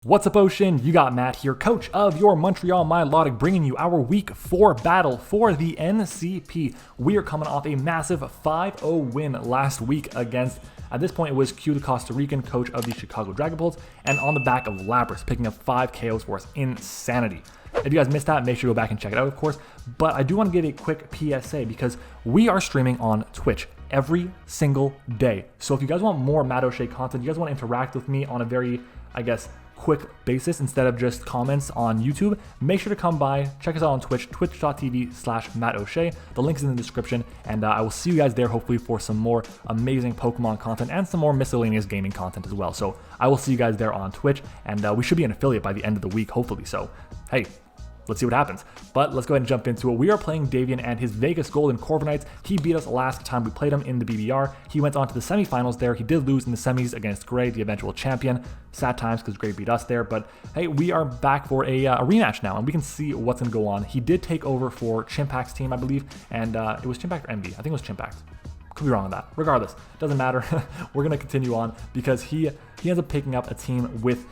What's up, Ocean? You got Matt here, coach of your Montreal Milotic, bringing you our Week 4 battle for the NCP. We are coming off a massive 5-0 win last week against, at this point, it was Q, the Costa Rican coach of the Chicago Dragapults, and on the back of Labras, picking up 5 KOs for us. Insanity. If you guys missed that, make sure you go back and check it out, of course. But I do want to give a quick PSA because we are streaming on Twitch every single day. So if you guys want more MattOshea content, you guys want to interact with me on a very, quick basis instead of just comments on YouTube, make sure to come by, check us out on Twitch, twitch.tv/MattOshea. The link is in the description, and I will see you guys there hopefully for some more amazing Pokemon content and some more miscellaneous gaming content as well. So I will see you guys there on Twitch, and we should be an affiliate by the end of the week, hopefully. So, hey, let's see what happens. But let's go ahead and jump into it. We are playing Davion and his Vegas Golden Corviknights. He beat us last time we played him in the BBR. He went on to the semifinals there. He did lose in the semis against Gray, the eventual champion. Sad times because Gray beat us there. But hey, we are back for a rematch now, and we can see what's going to go on. He did take over for Chimpact's team, I believe, and it was Chimpact or Envy. I think it was Chimpact. Could be wrong on that. Regardless, doesn't matter. We're going to continue on because he ends up picking up a team with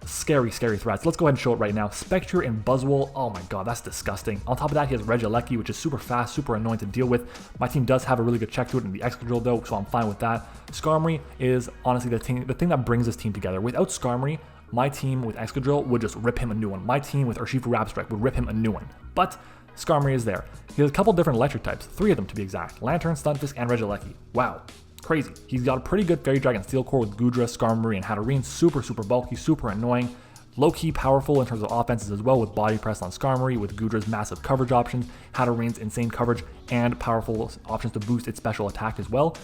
scary threats. Let's go ahead and show it right now. Spectre and Buzzwole. Oh my god, that's disgusting. On top of that, he has Regieleki, which is super fast, super annoying to deal with. My team does have a really good check to it in the Excadrill though, so I'm fine with that. Skarmory is honestly the thing that brings this team together. Without Skarmory, my team with Excadrill would just rip him a new one. My team with Urshifu Rapstrike would rip him a new one. But Skarmory is there. He has a couple different electric types, 3 of them to be exact. Lantern, Stunfisk, and Regieleki. Wow. Crazy. He's got a pretty good Fairy Dragon Steel Core with Goodra, Skarmory, and Hatterene. Super bulky, super annoying. Low-key powerful in terms of offenses as well, with Body Press on Skarmory, with Goodra's massive coverage options, Hatterene's insane coverage, and powerful options to boost its special attack as well.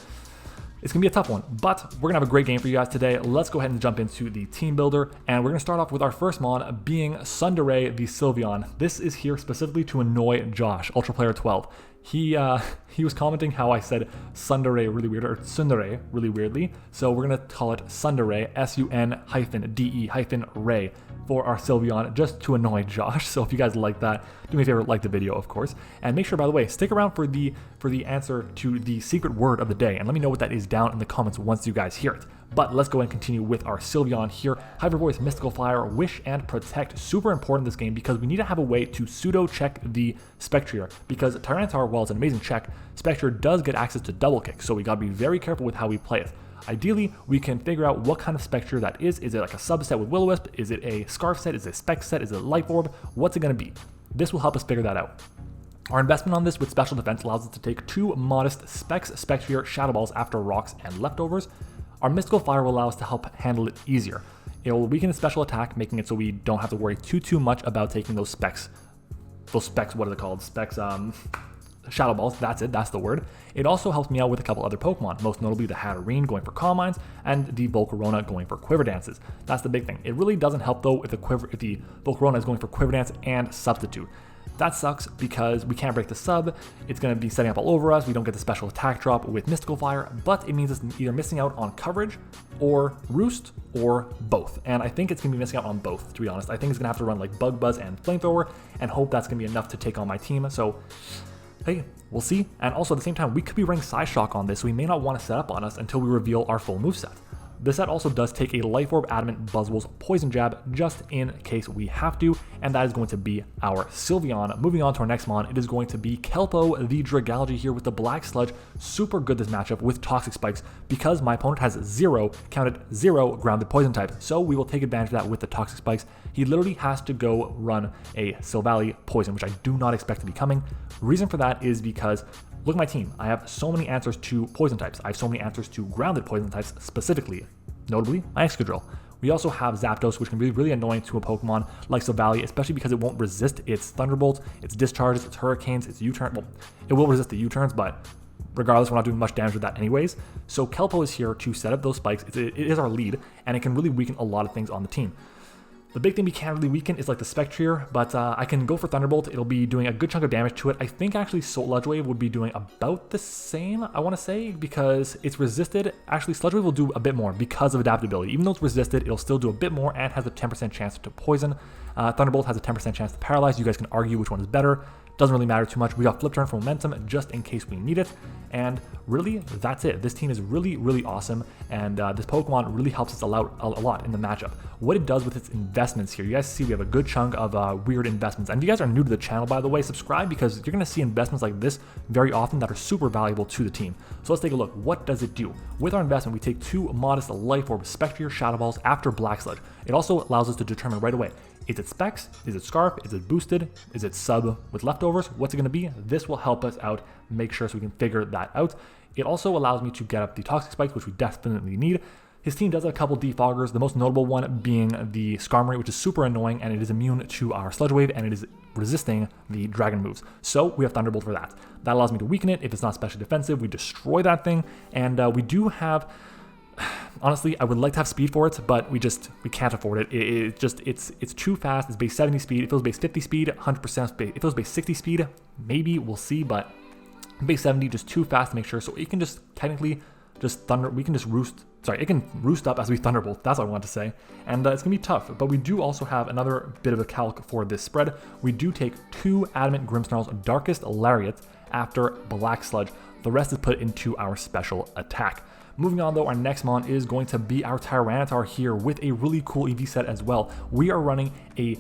It's going to be a tough one, but we're going to have a great game for you guys today. Let's go ahead and jump into the team builder, and we're going to start off with our first mon being Tsundere the Sylveon. This is here specifically to annoy Josh, Ultra Player 12. He was commenting how I said Tsundere really weird, or Tsundere really weirdly, so we're going to call it Tsundere, S-U-N-D-E-Ray, for our Sylveon, just to annoy Josh. So if you guys like that, do me a favor, like the video, of course. And make sure, by the way, stick around for the answer to the secret word of the day, and let me know what that is down in the comments once you guys hear it. But let's go and continue with our Sylveon here. Hyper Voice, Mystical Fire, Wish, and Protect. Super important in this game because we need to have a way to pseudo-check the Spectre, because Tyranitar, while it's an amazing check, Spectre does get access to Double Kick, so we gotta be very careful with how we play it. Ideally, we can figure out what kind of Spectre that is. Is it like a subset with Will-O-Wisp? Is it a Scarf set? Is it a Spec set? Is it a Life Orb? What's it gonna be? This will help us figure that out. Our investment on this with Special Defense allows us to take 2 modest Spectre Shadow Balls after Rocks and Leftovers. Our Mystical Fire will allow us to help handle it easier. It will weaken its special attack, making it so we don't have to worry too much about taking those specs, what are they called? Shadow Balls, that's it, that's the word. It also helps me out with a couple other Pokemon, most notably the Hatterene going for Calm Minds and the Volcarona going for Quiver Dances. That's the big thing. It really doesn't help though if the Volcarona is going for Quiver Dance and Substitute. That sucks because we can't break the sub, it's going to be setting up all over us, we don't get the special attack drop with Mystical Fire, but it means it's either missing out on coverage or Roost or both. And I think it's going to be missing out on both, to be honest. I think it's going to have to run like Bug Buzz and Flamethrower and hope that's going to be enough to take on my team. So, hey, we'll see. And also at the same time, we could be running Psyshock on this, so we may not want to set up on us until we reveal our full moveset. This set also does take a Life Orb, Adamant, Buzzwole's Poison Jab, just in case we have to, and that is going to be our Sylveon. Moving on to our next mon, it is going to be Kelpo, the Dragalge here with the Black Sludge. Super good this matchup with Toxic Spikes, because my opponent has 0 grounded Poison type, so we will take advantage of that with the Toxic Spikes. He literally has to go run a Silvally Poison, which I do not expect to be coming. Reason for that is because look at my team. I have so many answers to poison types. I have so many answers to grounded poison types specifically, notably my Excadrill. We also have Zapdos, which can be really annoying to a Pokemon like Silvally, especially because it won't resist its Thunderbolts, its Discharges, its Hurricanes, its U-turn. Well, it will resist the U-turns, but regardless, we're not doing much damage with that anyways. So Kelpo is here to set up those spikes. It is our lead, and it can really weaken a lot of things on the team. The big thing we can't really weaken is like the Spectre, but I can go for Thunderbolt. It'll be doing a good chunk of damage to it. I think actually Sludge Wave would be doing about the same, I want to say, because it's resisted. Actually, Sludge Wave will do a bit more because of adaptability. Even though it's resisted, it'll still do a bit more and has a 10% chance to poison. Thunderbolt has a 10% chance to paralyze. You guys can argue which one is better. doesn't really matter too much. We got Flip Turn for momentum just in case we need it. And really, that's it. This team is really, really awesome. And this Pokemon really helps us a lot in the matchup. What it does with its investments here, you guys see we have a good chunk of weird investments. And if you guys are new to the channel, by the way, subscribe because you're going to see investments like this very often that are super valuable to the team. So let's take a look. What does it do? With our investment, we take 2 modest Life Orb Spectrier Shadow Balls after Black Sludge. It also allows us to determine right away, is it Specs? Is it Scarf? Is it boosted? Is it sub with leftovers? What's it going to be? This will help us out, make sure so we can figure that out. It also allows me to get up the Toxic Spikes, which we definitely need. His team does have a couple defoggers, the most notable one being the Skarmory, which is super annoying, and it is immune to our Sludge Wave, and it is resisting the Dragon moves. So we have Thunderbolt for that. That allows me to weaken it. If it's not specially defensive, we destroy that thing, and we do have... Honestly, I would like to have speed for it, but we can't afford it. It's too fast. It's base 70 speed. It feels base 50 speed, 100%. It feels base 60 speed. Maybe we'll see, but base 70 just too fast to make sure. So it can just technically just we can just roost. Sorry, it can roost up as we Thunderbolt. That's what I want to say. And it's gonna be tough. But we do also have another bit of a calc for this spread. We do take 2 Adamant Grimmsnarl's Darkest Lariat after Black Sludge. The rest is put into our special attack. Moving on though, our next mon is going to be our Tyranitar here with a really cool EV set as well. We are running a,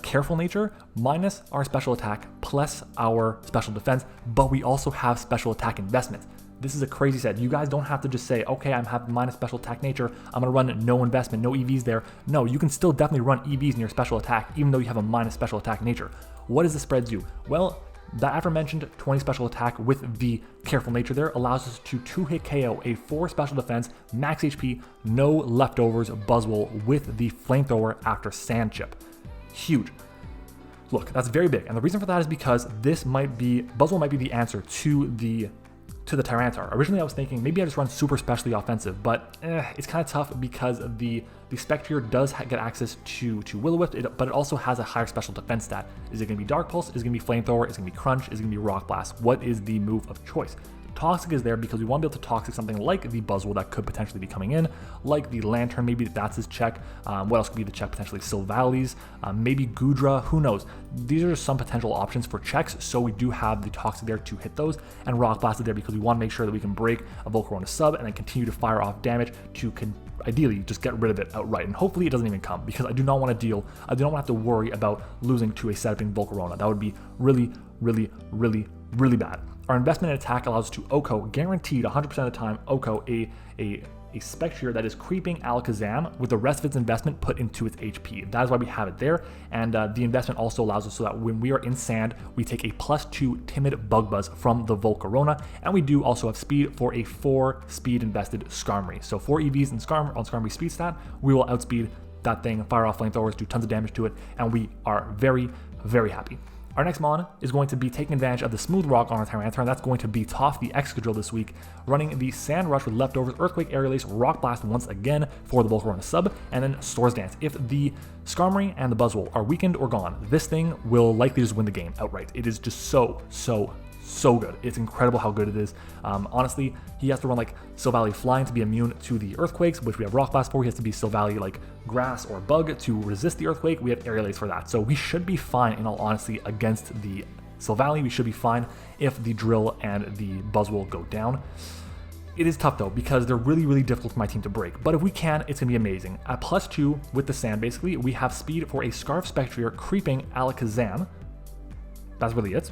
Careful Nature minus our special attack plus our special defense, but we also have special attack investments. This is a crazy set. You guys don't have to just say, okay, I'm having minus special attack nature, I'm gonna run no investment, no EVs there. No, you can still definitely run EVs in your special attack even though you have a minus special attack nature. What does the spread do? Well, that aforementioned 20 special attack with the Careful Nature there allows us to 2-hit KO a 4 special defense, max HP, no leftovers Buzzwole with the Flamethrower after Sand Chip. Huge. Look, that's very big, and the reason for that is because Buzzwole might be the answer to the Tyranitar. Originally I was thinking maybe I just run super specially offensive, but it's kind of tough because the Spectrier does get access to Will-O-Wisp, but it also has a higher special defense stat. Is it going to be Dark Pulse? Is it going to be Flamethrower? Is it going to be Crunch? Is it going to be Rock Blast? What is the move of choice? Toxic is there because we want to be able to Toxic something like the Buzzwole that could potentially be coming in, like the Lantern, maybe that's his check. What else could be the check? Potentially Sylvallies, maybe Goodra, who knows? These are just some potential options for checks, so we do have the Toxic there to hit those, and Rock Blast is there because we want to make sure that we can break a Volcarona sub and then continue to fire off damage to ideally just get rid of it outright, and hopefully it doesn't even come because I do not want to have to worry about losing to a setuping Volcarona. That would be really, really, really, really bad. Our investment in attack allows us to OHKO, guaranteed 100% of the time, OHKO a Spectrier that is creeping Alakazam with the rest of its investment put into its HP. That is why we have it there, and the investment also allows us so that when we are in sand, we take a +2 Timid Bug Buzz from the Volcarona, and we do also have speed for a 4 speed invested Skarmory. So 4 EVs on Skarmory speed stat, we will outspeed that thing, fire off flamethrowers, do tons of damage to it, and we are very, very happy. Our next mon is going to be taking advantage of the Smooth Rock on our Tyranitar, and that's going to be Toph the Excadrill this week, running the Sand Rush with leftovers, Earthquake, Aerial Ace, Rock Blast once again for the Volcarona sub, and then Swords Dance. If the Skarmory and the Buzzwole are weakened or gone, this thing will likely just win the game outright. It is just so good. It's incredible how good it is. Honestly, he has to run like Sylvalli Flying to be immune to the Earthquakes, which we have Rock Blast for. He has to be Sylvalli like Grass or Bug to resist the Earthquake. We have Aerial Ace for that. So we should be fine, in all honesty, against the Sylvalli. We should be fine if the Drill and the Buzzwole go down. It is tough though, because they're really, really difficult for my team to break. But if we can, it's gonna be amazing. At +2 with the Sand, basically, we have speed for a Scarf Spectrier creeping Alakazam. That's really it.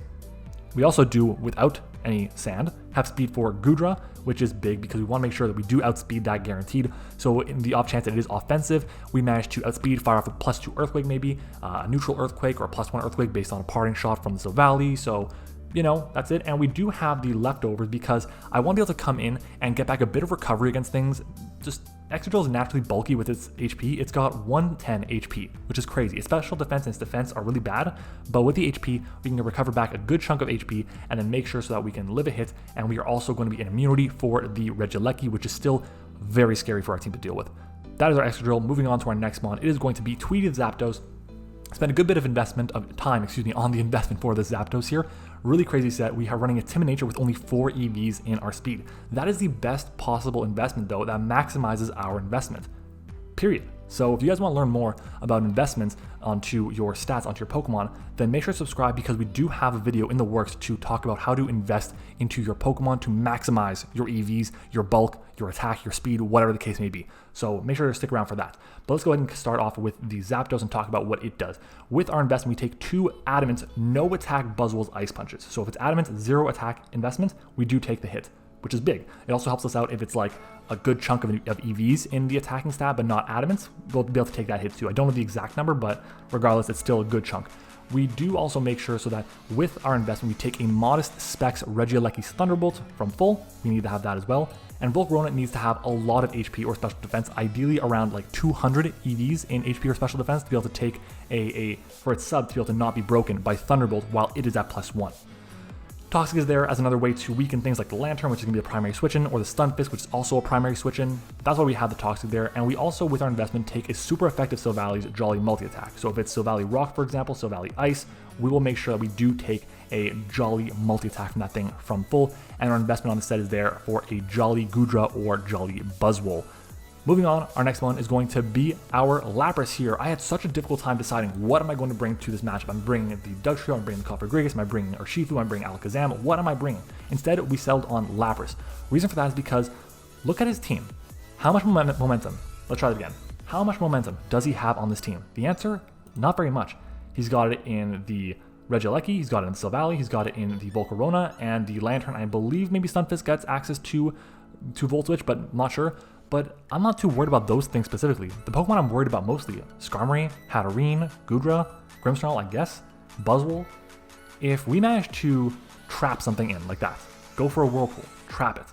We also do, without any sand, have speed for Goodra, which is big because we want to make sure that we do outspeed that guaranteed. So in the off chance that it is offensive, we manage to outspeed, fire off a +2 Earthquake maybe, a neutral Earthquake or a +1 Earthquake based on a parting shot from the Sylvalli. So, you know, that's it. And we do have the leftovers because I want to be able to come in and get back a bit of recovery against things. Just Excadrill is naturally bulky with its HP. It's got 110 HP, which is crazy. Its special defense and its defense are really bad, but with the HP, we can recover back a good chunk of HP and then make sure so that we can live a hit, and we are also going to be in immunity for the Regieleki, which is still very scary for our team to deal with. That is our Excadrill. Moving on to our next mon, it is going to be Tweeted Zapdos. Spent a good bit of time on the investment for the Zapdos here. Really crazy set. We are running a Timid Nature with only 4 EVs in our speed. That is the best possible investment though, that maximizes our investment. Period. So if you guys want to learn more about investments onto your stats, onto your Pokemon, then make sure to subscribe because we do have a video in the works to talk about how to invest into your Pokemon to maximize your EVs, your bulk, your attack, your speed, whatever the case may be. So make sure to stick around for that. But let's go ahead and start off with the Zapdos and talk about what it does. With our investment, we take 2 adamant, no attack Buzzwole's Ice Punches. So if it's adamant, 0 attack investment, we do take the hit, which is big. It also helps us out if it's like a good chunk of EVs in the attacking stat, but not adamants. We'll be able to take that hit too. I don't know the exact number, but regardless, it's still a good chunk. We do also make sure so that with our investment, we take a modest specs Regieleki's Thunderbolt from full. We need to have that as well. And Volcarona needs to have a lot of HP or special defense, ideally around like 200 EVs in HP or special defense to be able to take for its sub to be able to not be broken by Thunderbolt while it is at +1. Toxic is there as another way to weaken things like the Lantern, which is going to be a primary switch-in, or the Stunfisk, which is also a primary switch-in. That's why we have the Toxic there. And we also, with our investment, take a super effective Silvalley's Jolly multi-attack. So if it's Silvally Rock, for example, Silvally Ice, we will make sure that we do take a Jolly multi-attack from that thing from full. And our investment on the set is there for a Jolly Goodra or Jolly Buzzwole. Moving on, our next one is going to be our Lapras here. I had such a difficult time deciding what am I going to bring to this matchup. I'm bringing the Dugtrio, I'm bringing the Cofagrigus, am I bringing Urshifu, I'm bringing Alakazam, what am I bringing? Instead, we settled on Lapras. Reason for that is because look at his team. How much momentum? Let's try that again. How much momentum does he have on this team? The answer, not very much. He's got it in the Regieleki, he's got it in Silvally, he's got it in the Volcarona, and the Lantern. I believe maybe Stunfisk gets access to Volt Switch, but not sure. But I'm not too worried about those things specifically. The Pokemon I'm worried about mostly, Skarmory, Hatterene, Goodra, Grimmsnarl, I guess, Buzzwole. If we manage to trap something in like that, go for a Whirlpool, trap it,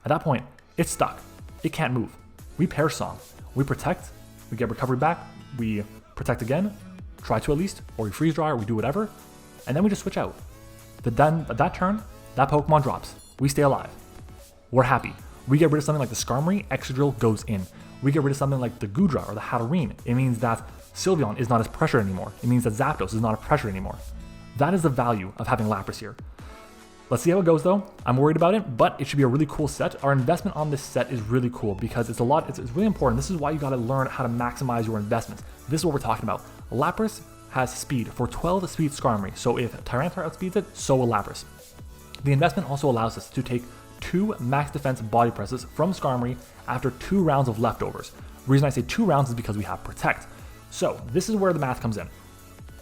at that point, it's stuck. It can't move. We Pair Song, we protect, we get recovery back, we protect again, try to at least, or we Freeze Dry, or we do whatever, and then we just switch out. Then at that turn, that Pokemon drops. We stay alive. We're happy. We get rid of something like the Skarmory, Excadrill goes in. We get rid of something like the Goodra or the Hatterene. It means that Sylveon is not as pressured anymore. It means that Zapdos is not a pressure anymore. That is the value of having Lapras here. Let's see how it goes though. I'm worried about it, but it should be a really cool set. Our investment on this set is really cool because it's really important. This is why you gotta learn how to maximize your investments. This is what we're talking about. Lapras has speed for 12 speed Skarmory. So if Tyranitar outspeeds it, so will Lapras. The investment also allows us to take 2 max defense body presses from Skarmory after 2 rounds of leftovers. The reason I say 2 rounds is because we have Protect. So this is where the math comes in.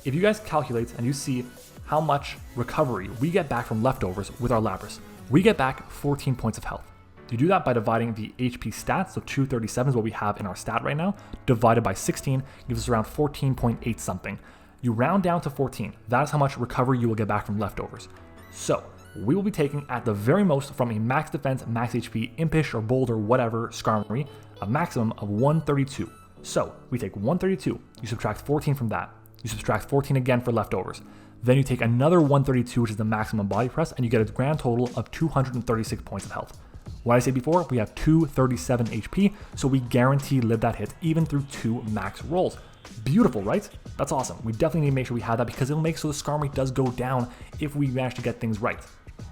If you guys calculate and you see how much recovery we get back from leftovers with our Lapras, we get back 14 points of health. You do that by dividing the HP stats, so 237 is what we have in our stat right now, divided by 16 gives us around 14.8 something. You round down to 14. That is how much recovery you will get back from leftovers. So we will be taking at the very most from a max defense, max HP, Impish or Boulder, whatever, Skarmory, a maximum of 132. So we take 132, you subtract 14 from that, you subtract 14 again for leftovers. Then you take another 132, which is the maximum body press, and you get a grand total of 236 points of health. What I said before, we have 237 HP, so we guarantee live that hit even through 2 max rolls. Beautiful, right? That's awesome. We definitely need to make sure we have that because it'll make so the Skarmory does go down if we manage to get things right.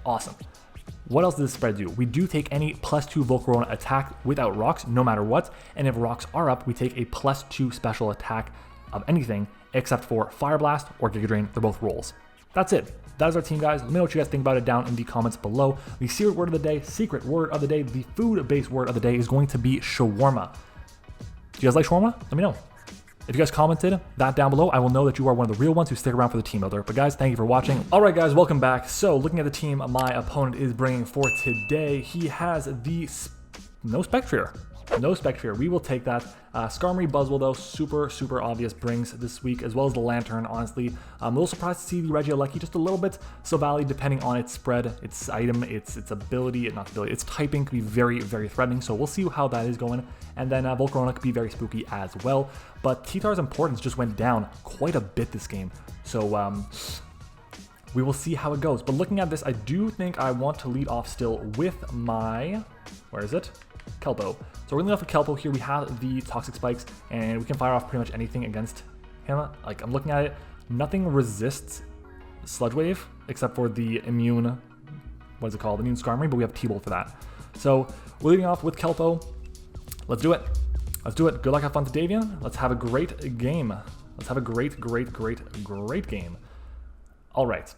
Awesome. What else does this spread do? We do take any +2 Volcarona attack without rocks, no matter what, and if rocks are up, we take a +2 special attack of anything except for Fire Blast or Giga Drain. They're both rolls. That's it. That is our team, guys. Let me know what you guys think about it down in the comments below. The secret word of the day, the food-based word of the day is going to be shawarma. Do you guys like shawarma? Let me know. If you guys commented that down below, I will know that you are one of the real ones who stick around for the team builder. But guys, thank you for watching. All right, guys, welcome back. So looking at the team my opponent is bringing for today, he has the no Spectrier. No Spectrier. We will take that. Skarmory Buzzwole, though, super obvious brings this week, as well as the Lantern, honestly. I'm a little surprised to see the Regieleki just a little bit. Silvally, depending on its spread, its item, its ability, not ability, its typing could be very threatening, so we'll see how that is going. And then Volcarona could be very spooky as well. But T-Tar's importance just went down quite a bit this game. So, we will see how it goes. But looking at this, I do think I want to lead off still with my... Where is it? Kelpo. So we're going to lead off with Kelpo here. We have the Toxic Spikes, and we can fire off pretty much anything against him. Like, I'm looking at it. Nothing resists Sludge Wave, except for the immune... What is it called? Immune Skarmory, but we have T-Bolt for that. So we're leading off with Kelpo. Let's do it. Let's do it. Good luck, have fun to Davion. Let's have a great game. Let's have a great game. All right.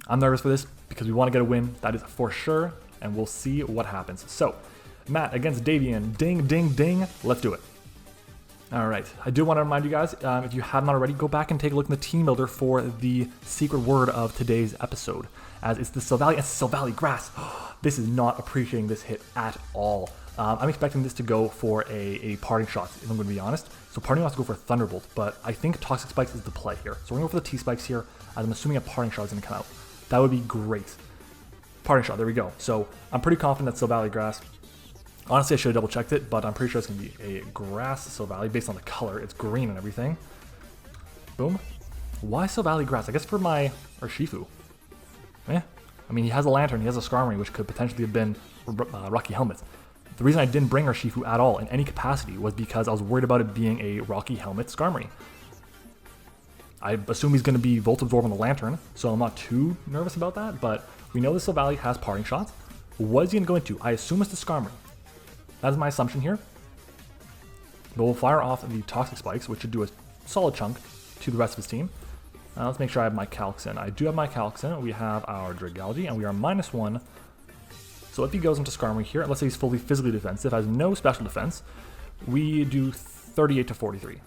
I'm nervous for this because we want to get a win. That is for sure. And we'll see what happens. So, Matt against Davion. Ding, ding, ding. Let's do it. All right. I do want to remind you guys, if you haven't already, go back and take a look in the team builder for the secret word of today's episode. As it's the Silvally, it's Silvally grass. This is not appreciating this hit at all. I'm expecting this to go for a parting shot, if I'm going to be honest. So parting wants to go for a Thunderbolt, but I think Toxic Spikes is the play here. So we're going to go for the T-Spikes here, as I'm assuming a parting shot is going to come out. That would be great. Parting shot, there we go. So I'm pretty confident that Silvally grass. Honestly, I should have double checked it, but I'm pretty sure it's going to be a grass Silvally based on the color. It's green and everything. Boom. Why Silvally grass? I guess for my Urshifu. Eh. I mean, he has a Lantern, he has a Skarmory, which could potentially have been Rocky Helmet. The reason I didn't bring Urshifu at all in any capacity was because I was worried about it being a Rocky Helmet Skarmory. I assume he's going to be Volt Absorb on the Lantern, so I'm not too nervous about that, but we know this Silvally has parting shots. What is he going to go into? I assume it's the Skarmory. That is my assumption here. But we'll fire off the Toxic Spikes, which should do a solid chunk to the rest of his team. Let's make sure I have my Calcs in. I do have my Calcs in. We have our Dragalge, and we are -1. So if he goes into Skarmory here, let's say he's fully physically defensive, has no special defense, we do 38 to 43.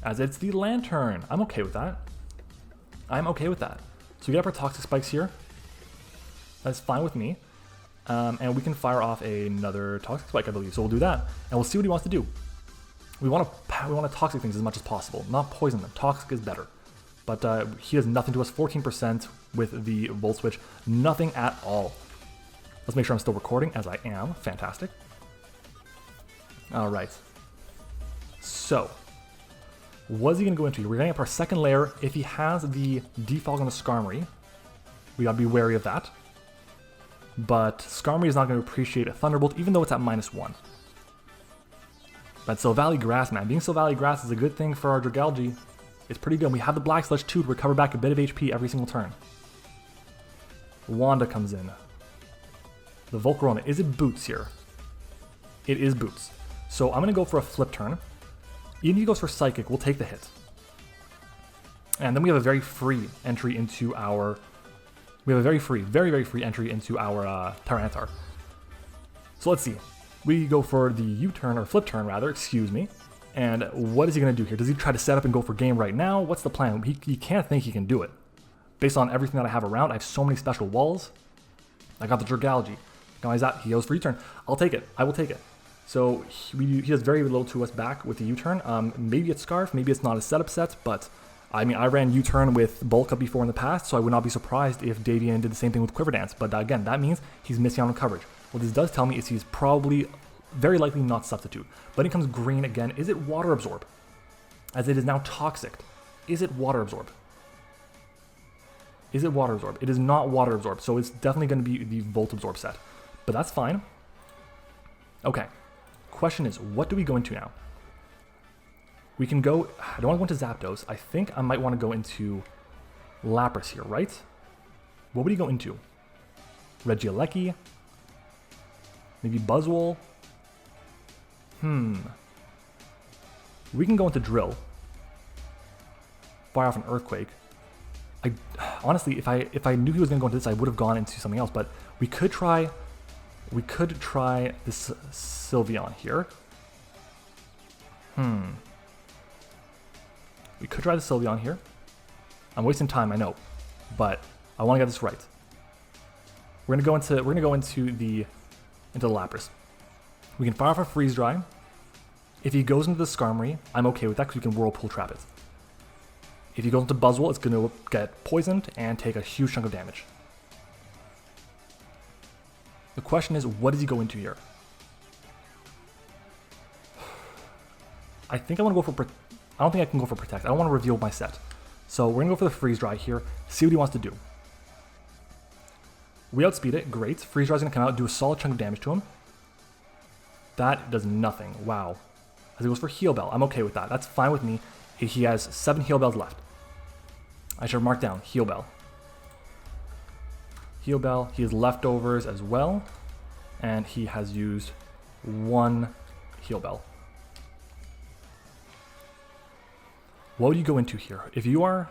As it's the Lantern. I'm okay with that. I'm okay with that. So we get up our Toxic Spikes here. That's fine with me. And we can fire off another Toxic Spike, I believe. So we'll do that, and we'll see what he wants to do. We want to toxic things as much as possible, not poison them. Toxic is better. But he does nothing to us. 14% with the Volt Switch. Nothing at all. Let's make sure I'm still recording, as I am. Fantastic. All right. So, what is he going to go into? We're getting up our second layer. If he has the Defog on the Skarmory, we got to be wary of that. But Skarmory is not going to appreciate a Thunderbolt, even though it's at -1. But Silvally Grass, man. Being Silvally Grass is a good thing for our Dragalge. It's pretty good. We have the Black Sludge too to recover back a bit of HP every single turn. Wanda comes in. The Volcarona. Is it Boots here? It is Boots. So I'm going to go for a flip turn. Even if he goes for Psychic, we'll take the hit. And then we have a very free entry into our... We have a very free entry into our Tyranitar. So let's see. We go for the U-turn, or flip turn rather, excuse me. And what is he going to do here? Does he try to set up and go for game right now? What's the plan? He can't think he can do it. Based on everything that I have around, I have so many special walls. I got the Dragalge. Now he's at, he goes for U-turn. I'll take it. I will take it. So he does very little to us back with the U-turn. Maybe it's Scarf, maybe it's not a setup set, but I mean, I ran U-turn with Bulk Up before in the past, so I would not be surprised if Davion did the same thing with Quiver Dance. But again, that means he's missing out on coverage. What this does tell me is he's probably, very likely not Substitute. But it comes green again. Is it Water Absorb? As it is now Toxic. Is it Water Absorb? Is it Water Absorb? It is not Water Absorb, so it's definitely going to be the Volt Absorb set. But that's fine. Okay. Question is, what do we go into now? We can go... I don't want to go into Zapdos. I think I might want to go into Lapras here, right? What would he go into? Regieleki? Maybe Buzzwole? We can go into Drill. Fire off an Earthquake. Honestly, if I knew he was going to go into this, I would have gone into something else. But we could try this Sylveon here. We could try the Sylveon here. I'm wasting time, I know, but I want to get this right. We're gonna go into the Lapras. We can fire off a Freeze Dry. If he goes into the Skarmory, I'm okay with that because we can Whirlpool Trap it. If he goes into Buzzwole, it's going to get poisoned and take a huge chunk of damage. The question is, what does he go into here? I think I want to go for... I don't think I can go for Protect. I don't want to reveal my set. So we're going to go for the Freeze Dry here, see what he wants to do. We outspeed it, great. Freeze Dry is going to come out, do a solid chunk of damage to him. That does nothing, wow. As he goes for Heal Bell, I'm okay with that. That's fine with me. He has 7 Heal Bells left. I should mark down Heal Bell. Heal Bell, he has leftovers as well. And he has used 1 Heal Bell. What would you go into here? If you are,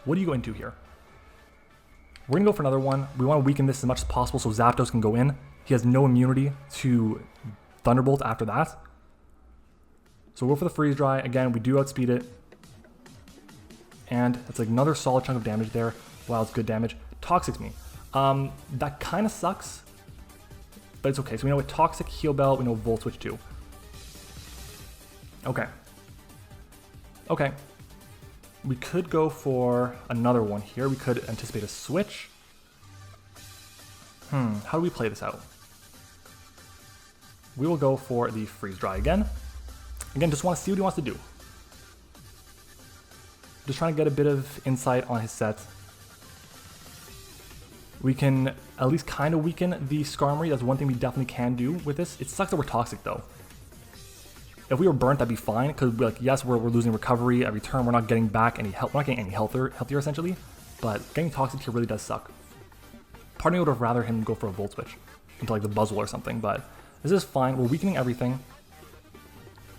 what do you go into here? We're gonna go for another one. We want to weaken this as much as possible so Zapdos can go in. He has no immunity to Thunderbolt after that. So we'll go for the Freeze Dry. Again, we do outspeed it. And it's like another solid chunk of damage there. Wow, it's good damage. Toxics me. That kind of sucks. But it's okay. So we know with Toxic, Heal Bell, we know Volt Switch too. Okay. Okay. We could go for another one here. We could anticipate a switch. How do we play this out? We will go for the Freeze Dry again. Again, just want to see what he wants to do. Just trying to get a bit of insight on his set. We can at least kind of weaken the Skarmory. That's one thing we definitely can do with this. It sucks that we're Toxic though. If we were burnt, that'd be fine, because like, yes, we're losing recovery every turn. We're not getting back any health. We're not getting any healthier essentially. But getting Toxic here really does suck. Part of me would have rather him go for a Volt Switch into like the Buzzwole or something, but this is fine. We're weakening everything.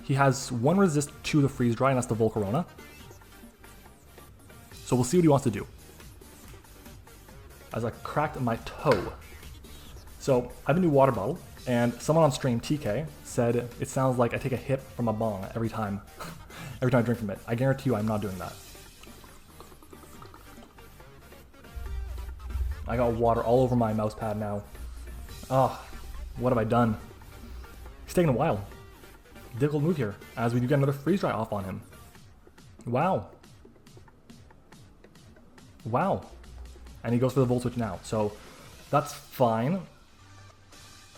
He has one resist to the Freeze Dry, and that's the Volcarona. So we'll see what he wants to do. As I cracked my toe. So I have a new water bottle, and someone on stream, TK, said it sounds like I take a hit from a bong every time I drink from it. I guarantee you I'm not doing that. I got water all over my mouse pad now. Oh, what have I done? He's taking a while. Difficult move here, as we do get another Freeze Dry off on him. Wow. Wow. And he goes for the Volt Switch now, so that's fine.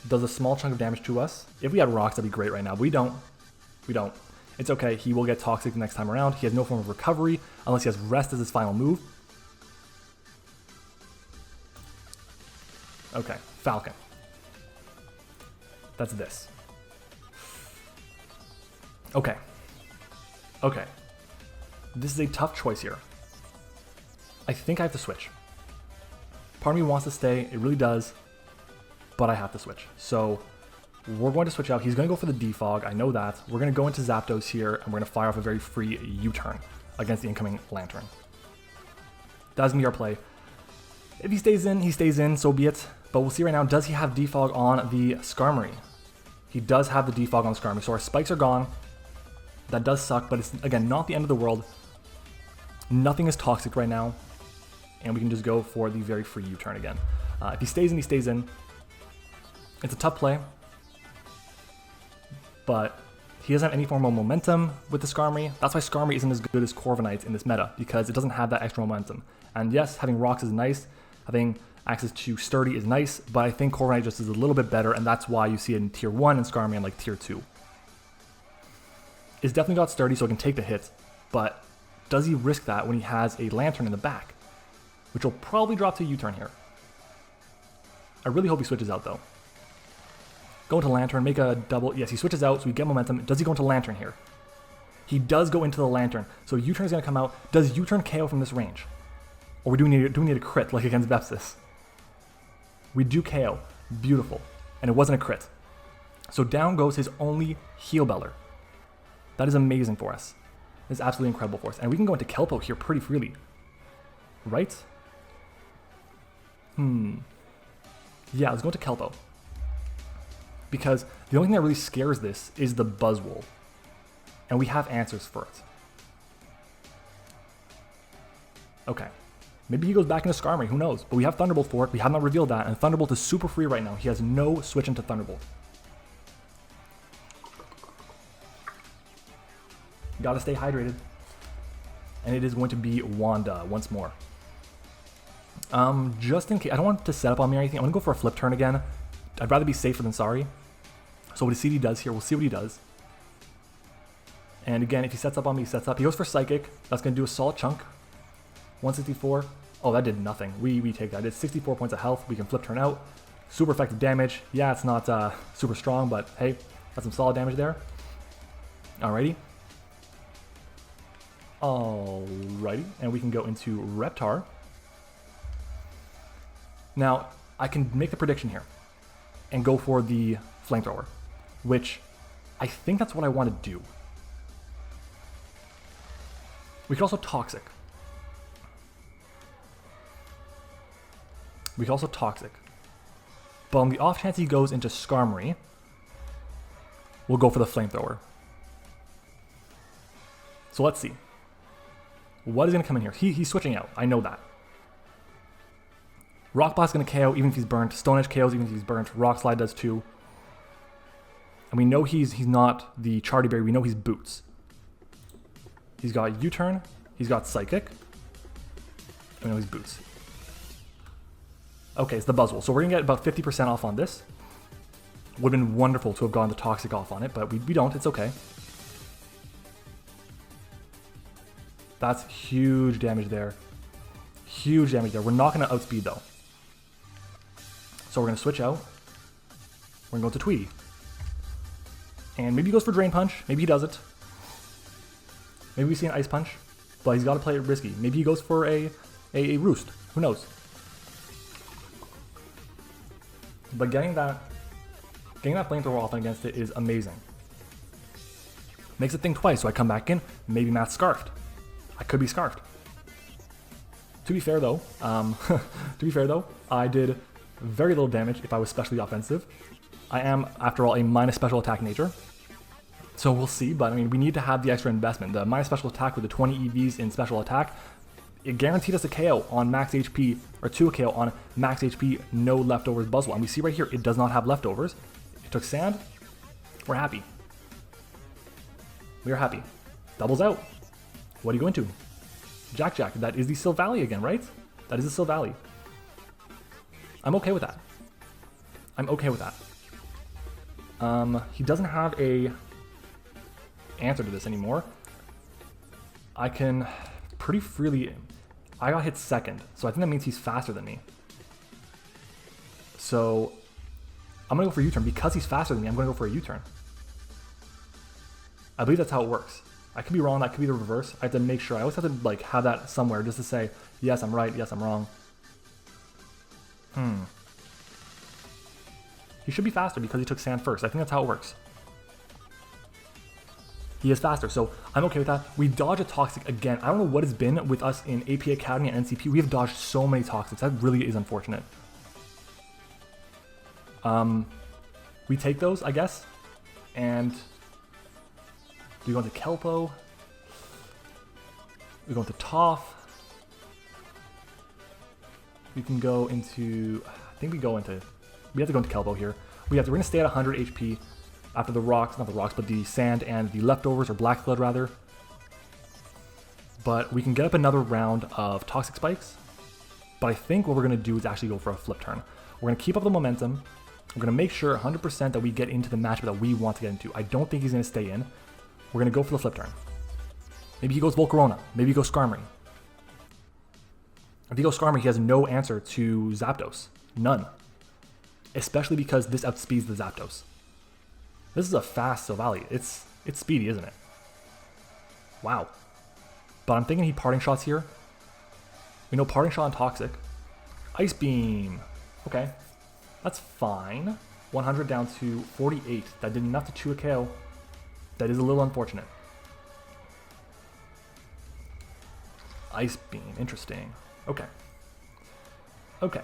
Does a small chunk of damage to us. If we had rocks, that'd be great right now. We don't. We don't. It's okay. He will get Toxic the next time around. He has no form of recovery unless he has Rest as his final move. Okay, Falcon. That's this. Okay. Okay. This is a tough choice here. I think I have to switch. Part of me wants to stay. It really does. But I have to switch. So we're going to switch out. He's going to go for the Defog. I know that. We're going to go into Zapdos here, and we're going to fire off a very free U-turn against the incoming Lantern. That's going to be our play. If he stays in, so be it. But we'll see right now, does he have Defog on the Skarmory? He does have the Defog on the Skarmory, so our spikes are gone. That does suck, but it's, again, not the end of the world. Nothing is Toxic right now, and we can just go for the very free U-turn again. If he stays in, he stays in. It's a tough play, but he doesn't have any form of momentum with the Skarmory. That's why Skarmory isn't as good as Corviknight in this meta, because it doesn't have that extra momentum. And yes, having Rocks is nice, having access to Sturdy is nice, but I think Corviknight just is a little bit better, and that's why you see it in Tier 1 and Skarmory in like Tier 2. It's definitely got Sturdy, so it can take the hit, but does he risk that when he has a Lantern in the back? Which will probably drop to a U-turn here. I really hope he switches out though. Go into Lantern, make a double. Yes, he switches out, so we get momentum. Does he go into Lantern here? He does go into the Lantern, so U-turn is going to come out. Does U-turn KO from this range? Or do we need a crit like against Vepsis? We do KO. Beautiful. And it wasn't a crit. So down goes his only Heal Beller. That is amazing for us. It's absolutely incredible for us. And we can go into Kelpo here pretty freely. Right? Yeah, let's go into Kelpo. Because the only thing that really scares this is the Buzzwole. And we have answers for it. Okay. Maybe he goes back into Skarmory, who knows? But we have Thunderbolt for it. We have not revealed that. And Thunderbolt is super free right now. He has no switch into Thunderbolt. Gotta stay hydrated. And it is going to be Wanda once more. Just in case, I don't want to set up on me or anything. I'm gonna go for a flip turn again. I'd rather be safer than sorry. So what a CD does here, we'll see what he does. And again, if he sets up on me, he sets up. He goes for Psychic. That's gonna do a solid chunk. 164. Oh, that did nothing. We take that. It's 64 points of health. We can flip turn out. Super effective damage. Yeah, it's not super strong, but hey, that's some solid damage there. Alrighty. Alrighty, and we can go into Reptar. Now, I can make the prediction here and go for the Flamethrower, which I think that's what I want to do. We could also Toxic. We could also Toxic. But on the off chance he goes into Skarmory, we'll go for the Flamethrower. So let's see. What is going to come in here? He's switching out. I know that. Rock Blast is going to KO even if he's burnt. Stone Edge KOs even if he's burnt. Rock Slide does too. And we know he's not the Chardy Berry. We know he's Boots. He's got U-Turn. He's got Psychic. And we know he's Boots. Okay, it's the Buzzwole. So we're going to get about 50% off on this. Would have been wonderful to have gone the Toxic off on it, but we don't. It's okay. That's huge damage there. Huge damage there. We're not going to outspeed though. So we're going to switch out. We're going to go to Tweety. And maybe he goes for Drain Punch. Maybe he doesn't. Maybe we see an Ice Punch. But he's got to play it risky. Maybe he goes for a Roost. Who knows? But getting that Flamethrower off against it is amazing. Makes it think twice. So I come back in. Maybe Matt's Scarfed. I could be Scarfed. To be fair though, I did very little damage if I was specially offensive. I am, after all, a minus special attack nature. So we'll see, but I mean, we need to have the extra investment. The minus special attack with the 20 EVs in special attack, it guaranteed us a KO on max HP, or 2 KO on max HP, no leftovers Buzzwole. And we see right here, it does not have leftovers. It took Sand. We're happy. We are happy. Doubles out. What do you go into? Jack. That is the Silvally again, right? That is the Silvally. I'm okay with that. I'm okay with that. He doesn't have a answer to this anymore. I can pretty freely... I got hit second, so I think that means he's faster than me. So I'm going to go for a U-turn. Because he's faster than me, I'm going to go for a U-turn. I believe that's how it works. I could be wrong, that could be the reverse. I have to make sure. I always have to like have that somewhere just to say, yes, I'm right, yes, I'm wrong. He should be faster because he took Sand first. I think that's how it works. He is faster, so I'm okay with that. We dodge a Toxic again. I don't know what it's been with us in AP Academy and NCP. We have dodged so many Toxics. That really is unfortunate. We take those, I guess, and... Do we go into Kelpo? We go into Toph. We can go into... I think we have to go into Kelpo here. We're going to stay at 100 HP after the rocks, not the rocks, but the sand and the leftovers, or Black Flood rather. But we can get up another round of Toxic Spikes. But I think what we're going to do is actually go for a Flip Turn. We're going to keep up the momentum. We're going to make sure 100% that we get into the matchup that we want to get into. I don't think he's going to stay in. We're going to go for the Flip Turn. Maybe he goes Volcarona. Maybe he goes Skarmory. If he goes Skarmory, he has no answer to Zapdos. None. Especially because this outspeeds the Zapdos. This is a fast Silvally. It's speedy, isn't it? Wow. But I'm thinking he Parting Shots here. We know Parting Shot and Toxic. Ice Beam. Okay. That's fine. 100 down to 48. That did enough to chew a KO. That is a little unfortunate. Ice Beam, interesting. Okay. Okay.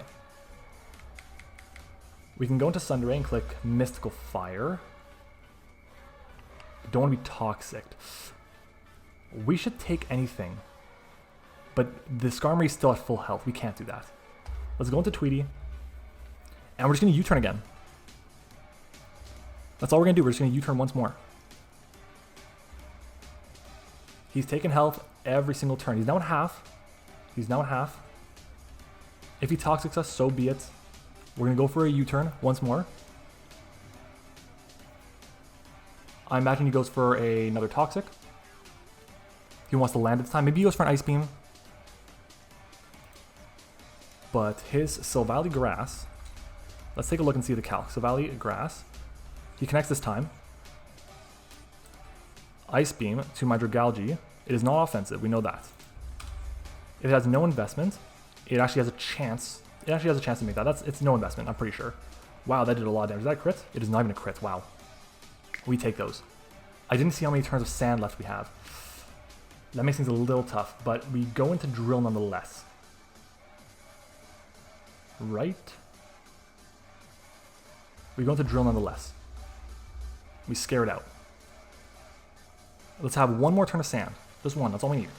We can go into Sunderay and click Mystical Fire. Don't want to be Toxic. We should take anything. But the Skarmory is still at full health. We can't do that. Let's go into Tweety. And we're just going to U-turn again. That's all we're going to do. We're just going to U-turn once more. He's taken health every single turn. He's now at half. He's now at half. If he Toxics us, so be it. We're going to go for a U-turn once more. I imagine he goes for another Toxic. He wants to land at this time. Maybe he goes for an Ice Beam. But his Silvally Grass... Let's take a look and see the calc. Silvally Grass. He connects this time. Ice Beam to my Dragalge. It is not offensive, we know that. It has no investment. It actually has a chance. It actually has a chance to make that. It's no investment, I'm pretty sure. Wow, that did a lot of damage. Is that a crit? It is not even a crit, wow. We take those. I didn't see how many turns of sand left we have. That makes things a little tough, but we go into drill nonetheless. Right? We go into drill nonetheless. We scare it out. Let's have one more turn of sand. Just one, that's all we need.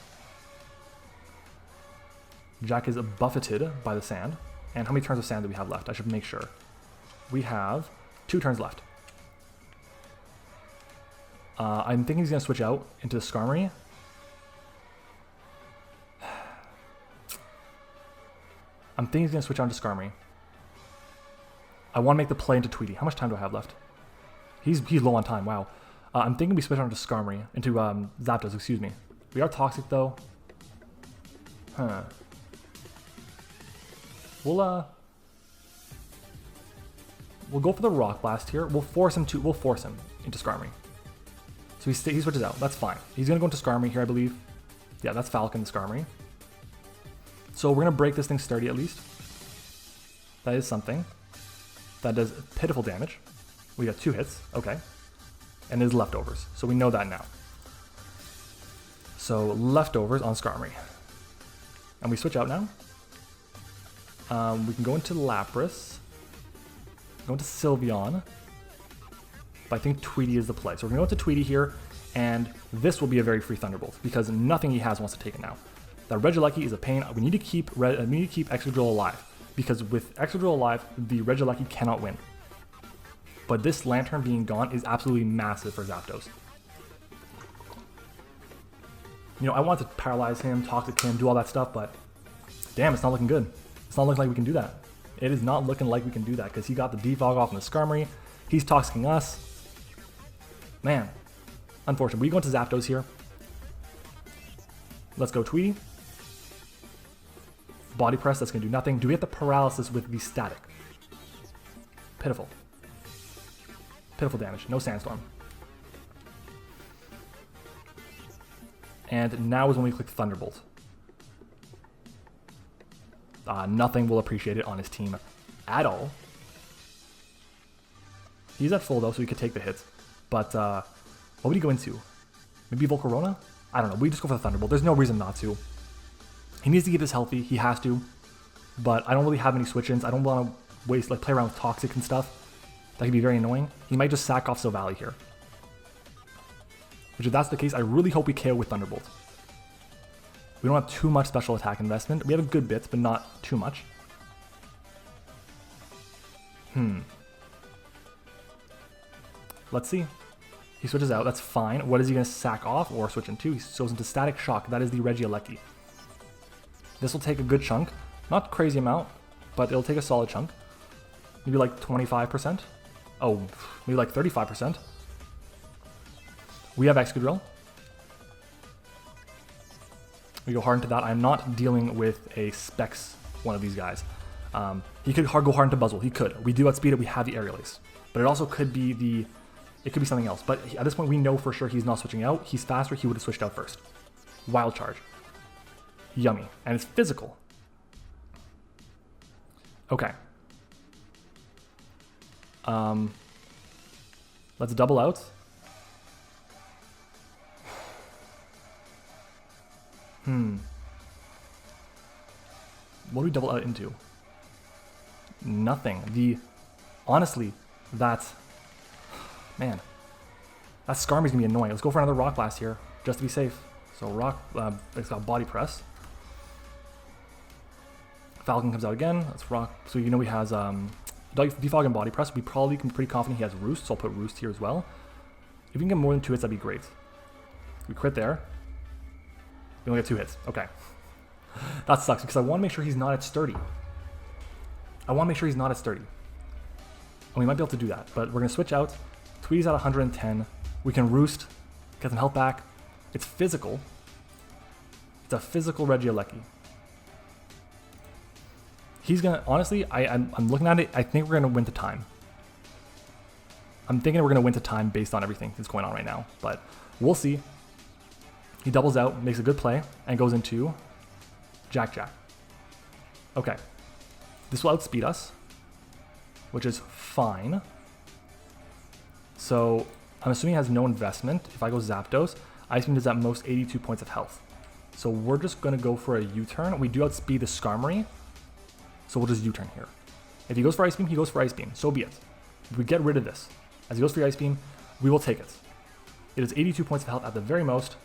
Jack is buffeted by the sand. And how many turns of sand do we have left? I should make sure. We have 2 turns left. I'm thinking he's going to switch out into the Skarmory. I'm thinking he's going to switch out into Skarmory. I want to make the play into Tweety. How much time do I have left? He's low on time, wow. I'm thinking we switch out into Skarmory, into Zapdos, excuse me. We are toxic though. Huh. We'll go for the Rock Blast here. We'll force him into Skarmory. So he switches out. That's fine. He's gonna go into Skarmory here, I believe. Yeah, that's Falcon Skarmory. So we're gonna break this thing sturdy at least. That is something. That does pitiful damage. We got 2 hits. Okay. And his leftovers. So we know that now. So leftovers on Skarmory. And we switch out now. We can go into Lapras. Go into Sylveon. But I think Tweety is the play. So we're going to go into Tweety here. And this will be a very free Thunderbolt. Because nothing he has wants to take it now. That Regieleki is a pain. We need to keep Excadrill alive. Because with Excadrill alive, the Regieleki cannot win. But this Lantern being gone is absolutely massive for Zapdos. You know, I want to paralyze him, toxic him, do all that stuff, but damn, it's not looking good. It's not looking like we can do that. It is not looking like we can do that because he got the defog off in the Skarmory. He's toxicking us. Man, unfortunate. We go into Zapdos here. Let's go Tweety. Body press, that's going to do nothing. Do we have the paralysis with the static? Pitiful. Pitiful damage. No Sandstorm. And now is when we click Thunderbolt. Nothing will appreciate it on his team at all. He's at full though, so he could take the hits. But what would he go into? Maybe Volcarona? I don't know. We just go for the Thunderbolt. There's no reason not to. He needs to keep this healthy. He has to. But I don't really have any switch-ins. I don't want to waste, like, play around with Toxic and stuff. That could be very annoying. He might just sack off Silvally here. Which if that's the case, I really hope we KO with Thunderbolt. We don't have too much special attack investment. We have a good bit, but not too much. Let's see. He switches out. That's fine. What is he going to sack off or switch into? He goes into Static Shock. That is the Regieleki. This will take a good chunk. Not crazy amount, but it'll take a solid chunk. Maybe like 25%. Oh, maybe like 35%. We have Excadrill. We go hard into that. I'm not dealing with a Specs one of these guys. He could go hard into Buzzwole. He could. We do outspeed it. We have the Aerial Ace. But it also could be the... It could be something else. But at this point, we know for sure he's not switching out. He's faster. He would have switched out first. Wild Charge. Yummy. And it's physical. Okay. Let's double out. What do we double out into? Nothing. Honestly, man, that Skarmory's gonna be annoying. Let's go for another Rock Blast here, just to be safe. So it's got Body Press. Falcon comes out again. Let's rock. So you know he has Defog and Body Press. We probably can be pretty confident he has Roost, so I'll put Roost here as well. If we can get more than 2 hits, that'd be great. We crit there. We only get 2 hits. Okay. That sucks because I want to make sure he's not at Sturdy. And we might be able to do that, but we're going to switch out. Tweety's at 110. We can Roost, get some health back. It's physical. It's a physical Regieleki. He's going to, honestly, I'm looking at it, I think we're going to win to time. I'm thinking we're going to win to time based on everything that's going on right now, but we'll see. He doubles out, makes a good play, and goes into Jack. Okay. This will outspeed us, which is fine. So I'm assuming he has no investment. If I go Zapdos, Ice Beam does at most 82 points of health. So we're just going to go for a U-turn. We do outspeed the Skarmory, so we'll just U-turn here. If he goes for Ice Beam, he goes for Ice Beam. So be it. If we get rid of this, as he goes for the Ice Beam, we will take it. It is 82 points of health at the very most.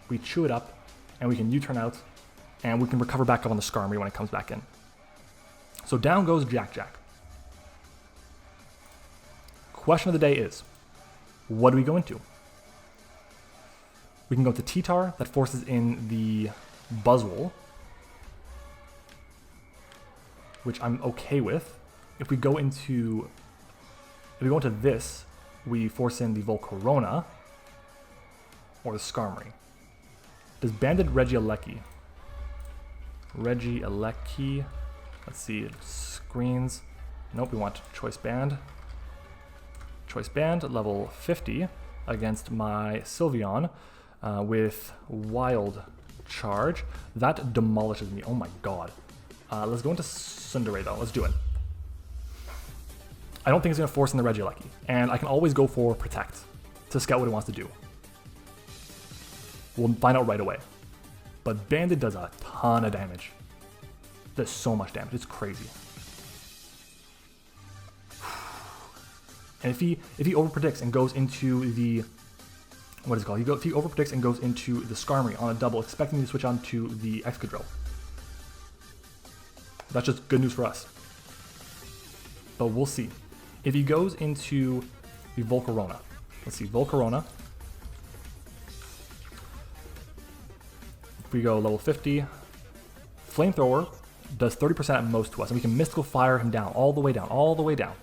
We chew it up, and we can U-turn out, and we can recover back up on the Skarmory when it comes back in. So down goes Jack Jack. Question of the day is, what do we go into? We can go to T-Tar, that forces in the Buzzwole, which I'm okay with. If we go into this, we force in the Volcarona or the Skarmory. Does Banded Regieleki? Let's see, screens. Nope, we want Choice Band. Choice Band, level 50, against my Sylveon with Wild Charge. That demolishes me. Oh my god. Let's go into Tsundere though. Let's do it. I don't think it's going to force in the Regieleki, and I can always go for Protect to scout what it wants to do. We'll find out right away. But Banded does a ton of damage. Does so much damage. It's crazy. And if he overpredicts and goes into the if he overpredicts and goes into the Skarmory on a double, expecting me to switch on to the Excadrill. That's just good news for us. But we'll see. If he goes into the Volcarona, let's see, Volcarona. If we go level 50, Flamethrower does 30% at most to us, and we can Mystical Fire him down, all the way down, all the way down.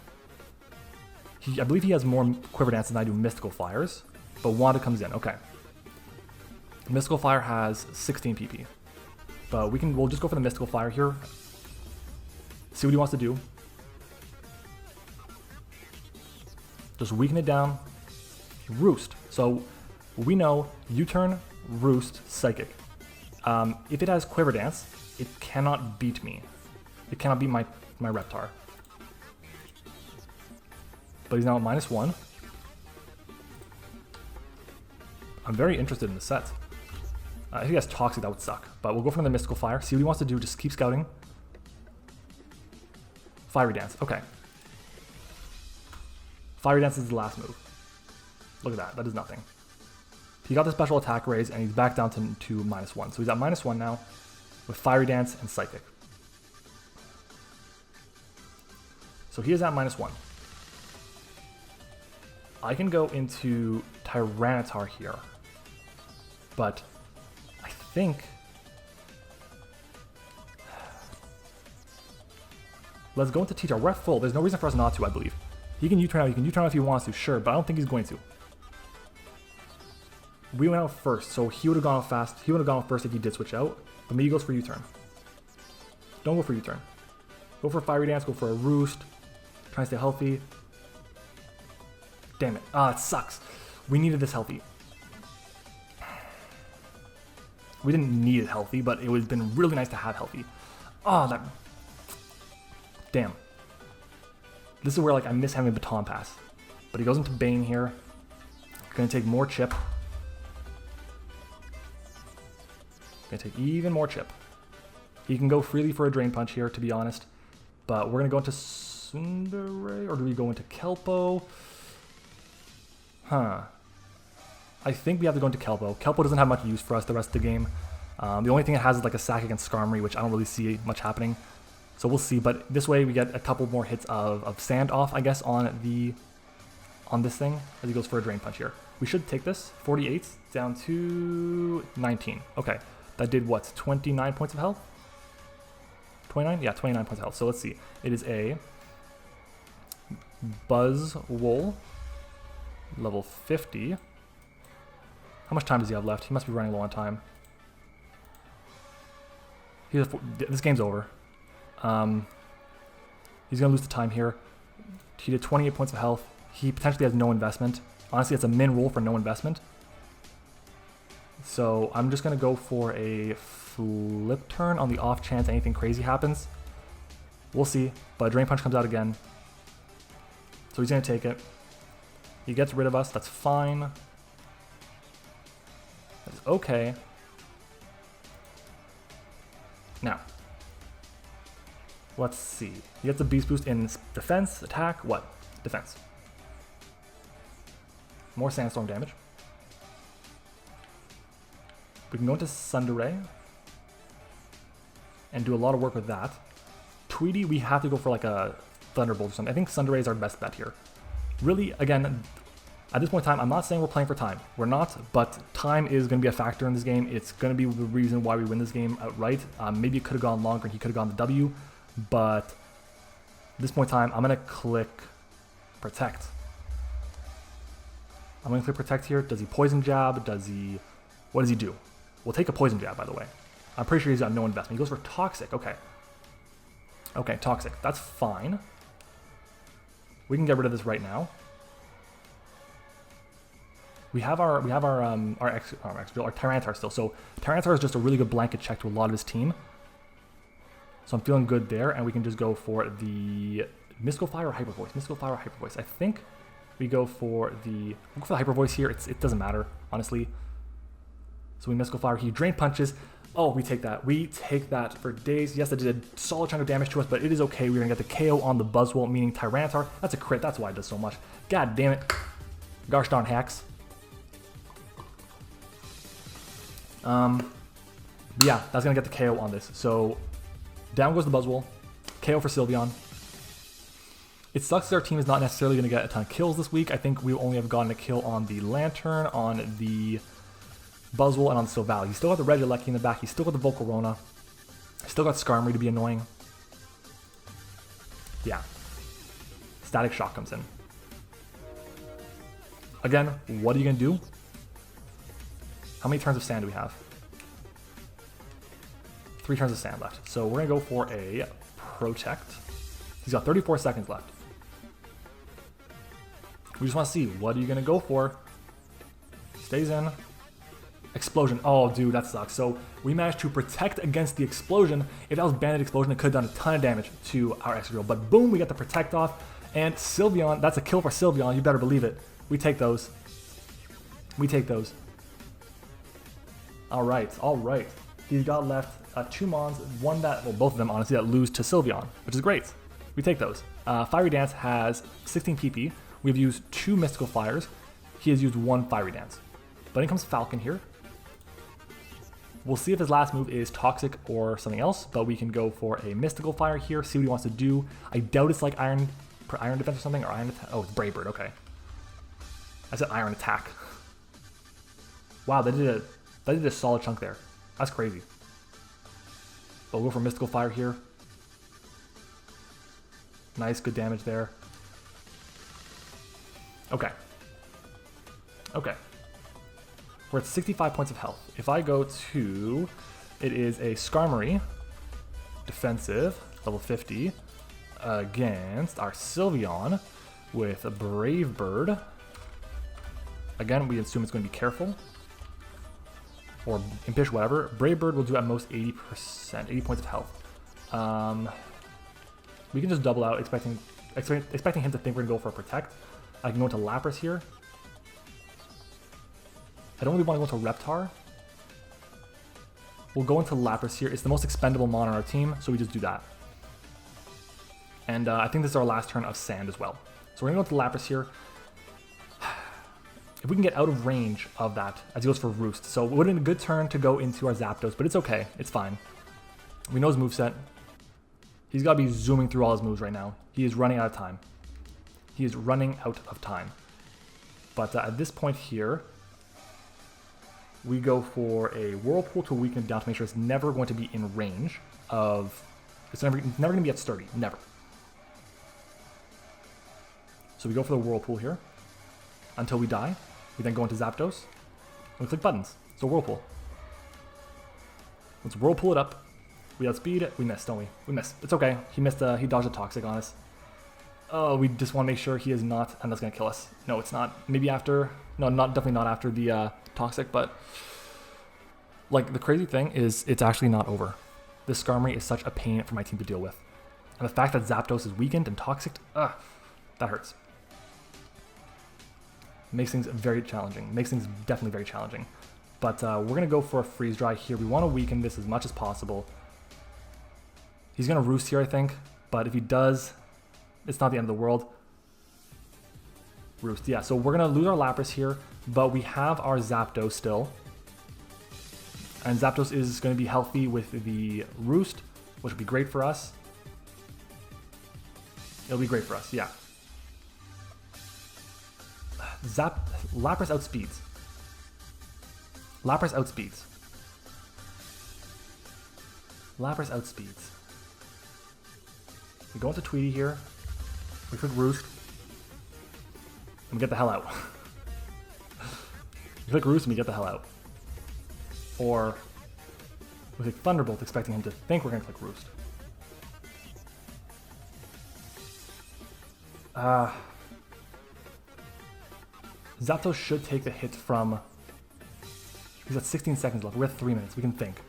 I believe he has more Quiver Dance than I do Mystical Fires, but Wanda comes in. Okay. Mystical Fire has 16 PP, but we'll just go for the Mystical Fire here. See what he wants to do. Just weaken it down. Roost. So we know U-turn, Roost, Psychic. If it has Quiver Dance, it cannot beat me. It cannot beat my Reptar. But he's now at -1. I'm very interested in the set. If he has Toxic, that would suck. But we'll go for another Mystical Fire. See what he wants to do. Just keep scouting. Fiery Dance. Okay. Fiery Dance is the last move. Look at that. That is nothing. He got the special attack raise, and he's back down to -1. So he's at -1 now with Fiery Dance and Psychic. So he is at -1. I can go into Tyranitar here, but I think let's go into T-Tar. We're at full. There's no reason for us not to, I believe. He can U-turn out. He can U-turn out if he wants to, sure, but I don't think he's going to. We went out first, so he would have gone out fast. He would have gone out first if he did switch out, but maybe he goes for U-turn. Don't go for U-turn. Go for a Fiery Dance. Go for a Roost. Try and stay healthy. Damn it. It sucks. We needed this healthy. We didn't need it healthy, but it would have been really nice to have healthy. That... Damn. This is where I miss having a Baton Pass. But he goes into Bane here. Gonna take more chip. Gonna take even more chip. He can go freely for a Drain Punch here, to be honest. But we're gonna go into Tsundere, or do we go into Kelpo? I think we have to go into Kelpo. Kelpo doesn't have much use for us the rest of the game. The only thing it has is a sack against Skarmory, which I don't really see much happening. So we'll see, but this way we get a couple more hits of sand off, I guess, on this thing, as he goes for a Drain Punch here. We should take this, 48 down to 19. Okay, that did what, 29 points of health? 29? Yeah, 29 points of health. So let's see. It is a Buzzwole, level 50. How much time does he have left? He must be running low on time. This game's over. He's going to lose the time here. He did 28 points of health. He potentially has no investment. Honestly, it's a min roll for no investment. So I'm just going to go for a flip turn on the off chance anything crazy happens. We'll see. But Drain Punch comes out again. So he's going to take it. He gets rid of us. That's fine. okay. Now, let's see. He gets a beast boost in defense, attack, what? Defense. More sandstorm damage. We can go into Sundere and do a lot of work with that. Tweety, we have to go for like a Thunderbolt or something. I think Sundere is our best bet here. Really, again, at this point in time, I'm not saying we're playing for time. We're not, but time is going to be a factor in this game. It's going to be the reason why we win this game outright. Maybe it could have gone longer and he could have gone the W, but at this point in time, I'm going to click Protect. I'm going to click Protect here. Does he Poison Jab? Does he... What does he do? We'll take a Poison Jab, by the way. I'm pretty sure he's got no investment. He goes for Toxic. Okay. Okay, Toxic. That's fine. We can get rid of this right now. We have our Tyranitar still. So Tyranitar is just a really good blanket check to a lot of his team. So I'm feeling good there, and we can just go for the Mystical Fire or Hyper Voice. Mystical Fire or Hyper Voice. I think we go for the Hyper Voice here. It doesn't matter, honestly. So we Mystical Fire. He Drain Punches. Oh, we take that. We take that for days. Yes, that did a solid chunk of damage to us, but it is okay. We're gonna get the KO on the Buzzwole, meaning Tyranitar. That's a crit. That's why it does so much. God damn it. Gosh darn hacks. Yeah, that's gonna get the KO on this. So down goes the Buzzwole. KO for Sylveon. It sucks that our team is not necessarily gonna get a ton of kills this week. I think we only have gotten a kill on the Lantern, on the Buzzwole, and on the Silvally. He's still got the Regieleki in the back. He's still got the Volcarona. He's still got Skarmory to be annoying. Yeah. Static Shock comes in. Again, what are you gonna do? How many turns of sand do we have? 3 turns of sand left. So we're gonna go for a Protect. He's got 34 seconds left. We just want to see, what are you gonna go for? Stays in. Explosion. Oh, dude, that sucks. So we managed to protect against the explosion. If that was Bandit Explosion, it could have done a ton of damage to our Excadrill. But boom, we got the Protect off. And Sylveon, that's a kill for Sylveon. You better believe it. We take those. We take those. All right, all right. He's got left 2 Mons, one that, well, both of them, honestly, that lose to Sylveon, which is great. We take those. Fiery Dance has 16 PP. We've used 2 Mystical Fires. He has used 1 Fiery Dance. But in comes Falcon here. We'll see if his last move is Toxic or something else, but we can go for a Mystical Fire here, see what he wants to do. I doubt it's like Iron Defense or something, or Iron Attack. Oh, it's Brave Bird, okay. I said Iron Attack. Wow, they did a solid chunk there. That's crazy. But we'll go for Mystical Fire here. Nice, good damage there. Okay. Okay. We're at 65 points of health. If I go to, it is a Skarmory, defensive, level 50, against our Sylveon with a Brave Bird. Again, we assume it's going to be careful. Or Impish, whatever. Brave Bird will do at most 80%, 80 points of health. We can just double out, expecting him to think we're going to go for a Protect. I can go into Lapras here. I don't really want to go into Reptar. We'll go into Lapras here. It's the most expendable mon on our team, so we just do that. And I think this is our last turn of Sand as well. So we're going to go into Lapras here. If we can get out of range of that, as he goes for Roost. So it would have been a good turn to go into our Zapdos, but it's okay. It's fine. We know his moveset. He's got to be zooming through all his moves right now. He is running out of time. He is running out of time. But at this point here, we go for a Whirlpool to weaken it down to make sure it's never going to be in range of... It's never going to be at Sturdy. Never. So we go for the Whirlpool here until we die. We then go into Zapdos. And we click buttons. So Whirlpool. Let's Whirlpool it up. We outspeed. We missed, don't we? We missed. It's okay. He missed. He dodged a Toxic on us. Oh, we just want to make sure he is not, and that's going to kill us. No, it's not. Maybe after. No, definitely not after the Toxic, but like the crazy thing is it's actually not over. This Skarmory is such a pain for my team to deal with. And the fact that Zapdos is weakened and Toxic, that hurts. Makes things very challenging. Makes things definitely very challenging. But we're going to go for a freeze dry here. We want to weaken this as much as possible. He's going to roost here, I think. But if he does, it's not the end of the world. Roost, yeah. So we're going to lose our Lapras here, but we have our Zapdos still. And Zapdos is going to be healthy with the roost, which would be great for us. It'll be great for us, yeah. Lapras outspeeds. Lapras outspeeds. Lapras outspeeds. We go into Tweety here. We click Roost. And we get the hell out. We click Roost and we get the hell out. Or we click Thunderbolt expecting him to think we're going to click Roost. Zapdos should take the hit from... He's got 16 seconds left. We're at 3 minutes. We can think.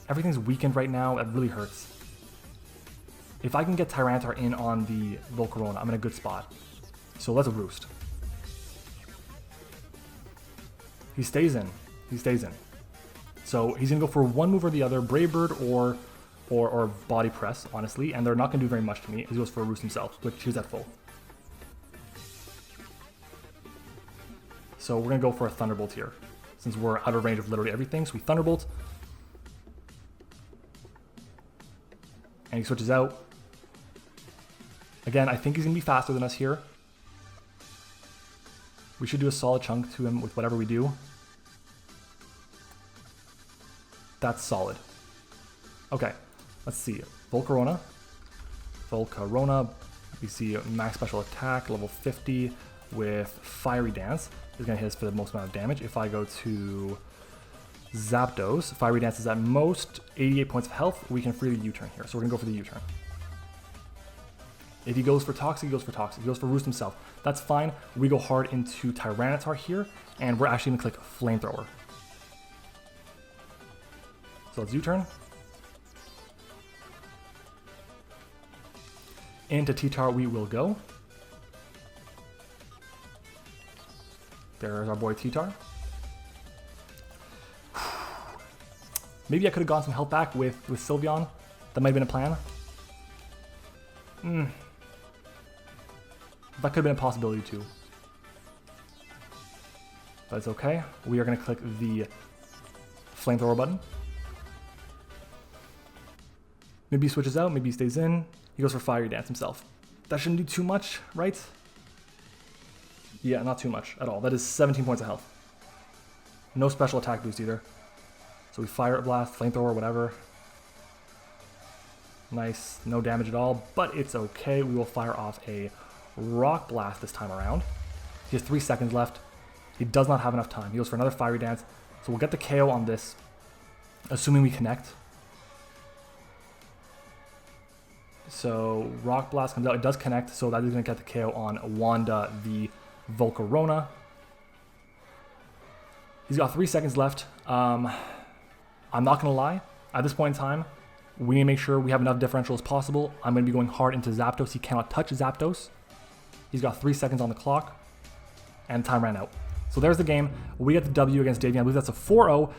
Everything's weakened right now. That really hurts. If I can get Tyranitar in on the Volcarona, I'm in a good spot. So let's Roost. He stays in. He stays in. So he's going to go for one move or the other, Brave Bird or Body Press, honestly. And they're not going to do very much to me. He goes for a Roost himself, which he's at full. So we're going to go for a Thunderbolt here, since we're out of range of literally everything. So we Thunderbolt. And he switches out. Again, I think he's going to be faster than us here. We should do a solid chunk to him with whatever we do. That's solid. Okay, let's see. Volcarona. Volcarona. We see max special attack, level 50 with Fiery Dance. Is going to hit us for the most amount of damage. If I go to Zapdos, Fiery Dance is at most 88 points of health. We can freely U-turn here, so we're going to go for the U-turn. If he goes for Toxic, he goes for Toxic. He goes for Roost himself. That's fine. We go hard into Tyranitar here, and we're actually going to click Flamethrower. So let's U-turn. Into T-Tar we will go. There's our boy T-Tar. Maybe I could have gotten some health back with Sylveon. That might have been a plan. That could have been a possibility too. But it's okay. We are going to click the Flamethrower button. Maybe he switches out, maybe he stays in. He goes for Fiery Dance himself. That shouldn't do too much, right? Yeah, not too much at all. That is 17 points of health. No special attack boost either. So we Fire Blast, Flamethrower, whatever. Nice, no damage at all, but it's okay. We will fire off a Rock Blast this time around. He has 3 seconds left. He does not have enough time. He goes for another Fiery Dance. So we'll get the KO on this, assuming we connect. So Rock Blast comes out. It does connect, so that is going to get the KO on Wanda, the Volcarona. He's got 3 seconds left. I'm not going to lie. At this point in time, we need to make sure we have enough differential as possible. I'm going to be going hard into Zapdos. He cannot touch Zapdos. He's got 3 seconds on the clock, and time ran out. So there's the game. We get the W against Davion. I believe that's a 4-0.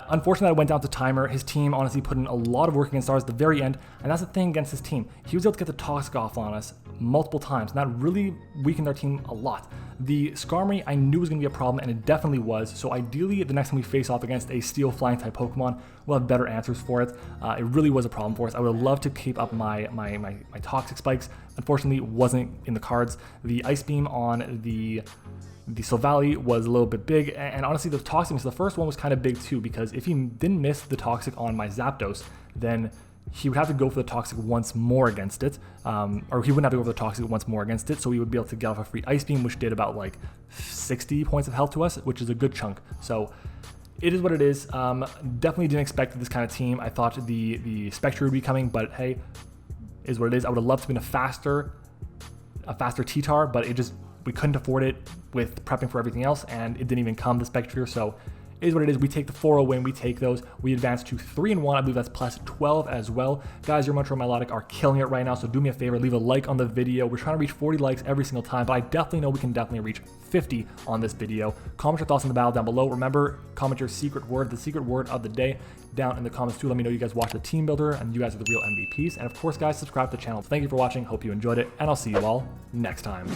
Unfortunately, it went down to timer. His team honestly put in a lot of work against ours at the very end, and that's the thing against his team. He was able to get the Toxic off on us multiple times, and that really weakened our team a lot. The Skarmory I knew was going to be a problem, and it definitely was. So ideally, the next time we face off against a Steel Flying type Pokemon, we'll have better answers for it. It really was a problem for us. I would have loved to keep up my Toxic spikes. Unfortunately, it wasn't in the cards. The Ice Beam on the Silvally was a little bit big, and honestly the Toxic miss, the first one was kind of big too, because if he didn't miss the Toxic on my Zapdos, then he would have to go for the Toxic once more against it, or he wouldn't have to go for the Toxic once more against it, so he would be able to get off a free Ice Beam, which did about like 60 points of health to us, which is a good chunk. So it is what it is. Definitely didn't expect this kind of team. I thought the Spectre would be coming, but hey, is what it is. I would have loved to have been a faster T-Tar, but we couldn't afford it with prepping for everything else, and it didn't even come, the Spectre, so It is what it is. We take the 4-0 win. We take those. We advance to 3-1. I believe that's plus 12 as well. Guys, your Montreal Melodic are killing it right now, so do me a favor. Leave a like on the video. We're trying to reach 40 likes every single time, but I definitely know we can definitely reach 50 on this video. Comment your thoughts on the battle down below. Remember, comment your secret word, the secret word of the day, down in the comments too. Let me know you guys watch the team builder and you guys are the real MVPs. And of course, guys, subscribe to the channel. Thank you for watching. Hope you enjoyed it, and I'll see you all next time.